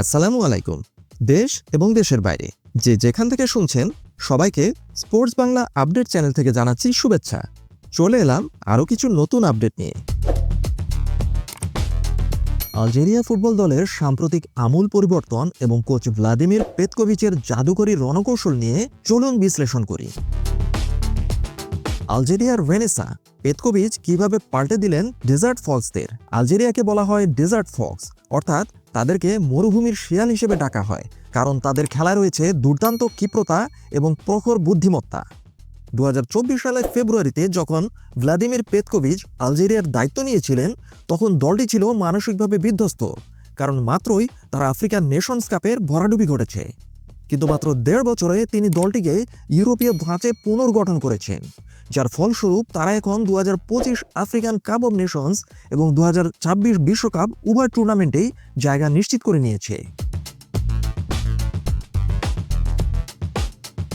আসসালামু আলাইকুম। দেশ এবং দেশের বাইরে যে যেখান থেকে শুনছেন সবাইকে স্পোর্টস বাংলা আপডেট চ্যানেল থেকে জানাচ্ছি শুভেচ্ছা। চলে এলাম আরও কিছু নতুন আপডেট নিয়ে। আলজেরিয়া ফুটবল দলের সাম্প্রতিক আমূল পরিবর্তন এবং কোচ ভ্লাদিমির পেতকোভিচের জাদুকরী রণকৌশল নিয়ে চলুন বিশ্লেষণ করি। আলজেরিয়ার ভেনেসা পেতকোভিচ কিভাবে পাল্টে দিলেন ডেজার্ট ফক্সদের। আলজেরিয়াকে বলা হয় ডেজার্ট ফক্স, অর্থাৎ তাদেরকে মরুভূমির শিয়াল হিসেবে ডাকা হয়, কারণ তাদের খেলায় রয়েছে দুর্দান্ত ক্ষিপ্রতা এবং প্রখর বুদ্ধিমত্তা। 2024 সালের ফেব্রুয়ারিতে যখন ভ্লাদিমির পেতকোভিচ আলজেরিয়ার দায়িত্ব নিয়েছিলেন, তখন দলটি ছিল মানসিকভাবে বিধ্বস্ত, কারণ মাত্রই তারা আফ্রিকান নেশনস কাপের ভরাডুবি ঘটেছে। কিন্তু মাত্র 1.5 বছরে তিনি দলটিকে ইউরোপীয় ধাঁচে পুনর্গঠন করেছেন, যার ফলস্বরূপ তারা এখন 2025 আফ্রিকান কাপ অব নেশনস এবং 2026 বিশ্বকাপ উভয় টুর্নামেন্টেই জায়গা নিশ্চিত করে নিয়েছে।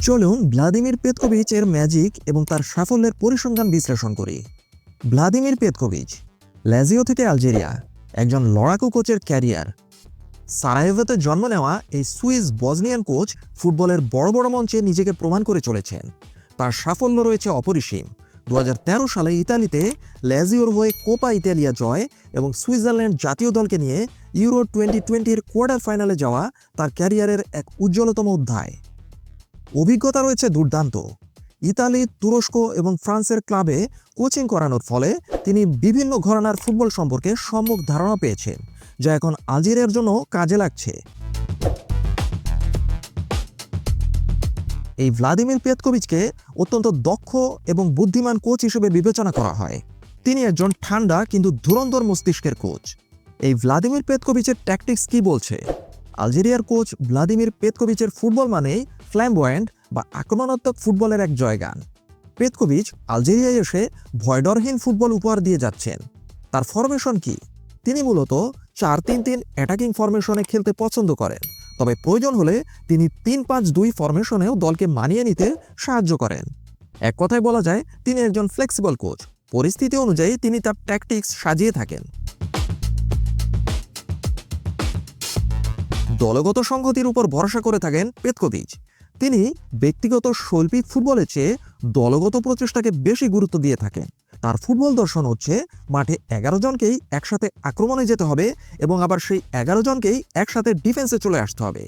চলুন ভ্লাদিমির পেতকোভিচ এর ম্যাজিক এবং তার সাফল্যের পরিসংখ্যান বিশ্লেষণ করি। ভ্লাদিমির পেতকোভিচ, ল্যাজিও থেকে আলজেরিয়া, একজন লড়াকু কোচের ক্যারিয়ার। সারায়েভোতে জন্ম নেওয়া এই সুইস বজনিয়ান কোচ ফুটবলের বড় বড় মঞ্চে নিজেকে প্রমাণ করে চলেছেন। তার সাফল্য রয়েছে অপরিসীম। 2013 সালে ইতালিতে ল্যাজিওর হয়ে কোপা ইতালিয়া জয় এবং সুইজারল্যান্ড জাতীয় দলকে নিয়ে ইউরো 2020-র কোয়ার্টার ফাইনালে যাওয়া তার ক্যারিয়ারের এক উজ্জ্বলতম অধ্যায়। অভিজ্ঞতা রয়েছে দুর্দান্ত। ইতালি, তুরস্ক এবং ফ্রান্সের ক্লাবে কোচিং করানোর ফলে তিনি বিভিন্ন ঘরানার ফুটবল সম্পর্কে সম্যক ধারণা পেয়েছেন, যা এখন আলজেরিয়ার জন্য কাজে লাগছে। এই ভ্লাদিমির পেতকোভিচকে অত্যন্ত দক্ষ এবং বুদ্ধিমান কোচ হিসেবে বিবেচনা করা হয়। তিনি একজন ঠান্ডা কিন্তু ধুরন্ধর মস্তিষ্কের কোচ। এই ভ্লাদিমির পেতকোভিচের ট্যাকটিক্স কি বলছে? আলজেরিয়ার কোচ ভ্লাদিমির পেতকোভিচের ফুটবল মানেই ফ্ল্যাম্বয়েন্ট বা আক্রমণাত্মক ফুটবলের এক জয়গান। পেতকোভিচ আলজেরিয়ায় এসে ভয়ডরহীন ফুটবল উপহার দিয়ে যাচ্ছেন। তার ফরমেশন কি? তিনি মূলত 4-3-3 অ্যাটাকিং ফরমেশনে খেলতে পছন্দ করেন, তবে প্রয়োজন হলে তিনি 3-5-2 ফরমেশনেও দলকে মানিয়ে নিতে সাহায্য করেন। এক কথায় বলা যায় তিনি একজন ফ্লেক্সিবল কোচ। পরিস্থিতি অনুযায়ী তিনি তার ট্যাকটিক্স সাজিয়ে থাকেন। দলগত সংহতির উপর ভরসা করে থাকেন পেতকোভিচ। তিনি ব্যক্তিগত শৈল্পিক ফুটবলের চেয়ে দলগত প্রচেষ্টাকে বেশি গুরুত্ব দিয়ে থাকেন। তার ফুটবল দর্শন হচ্ছে মাঠে 11 জনকেই একসাথে আক্রমণে যেতে হবে এবং আবার সেই 11 জনকেই একসাথে ডিফেন্সে চলে আসতে হবে।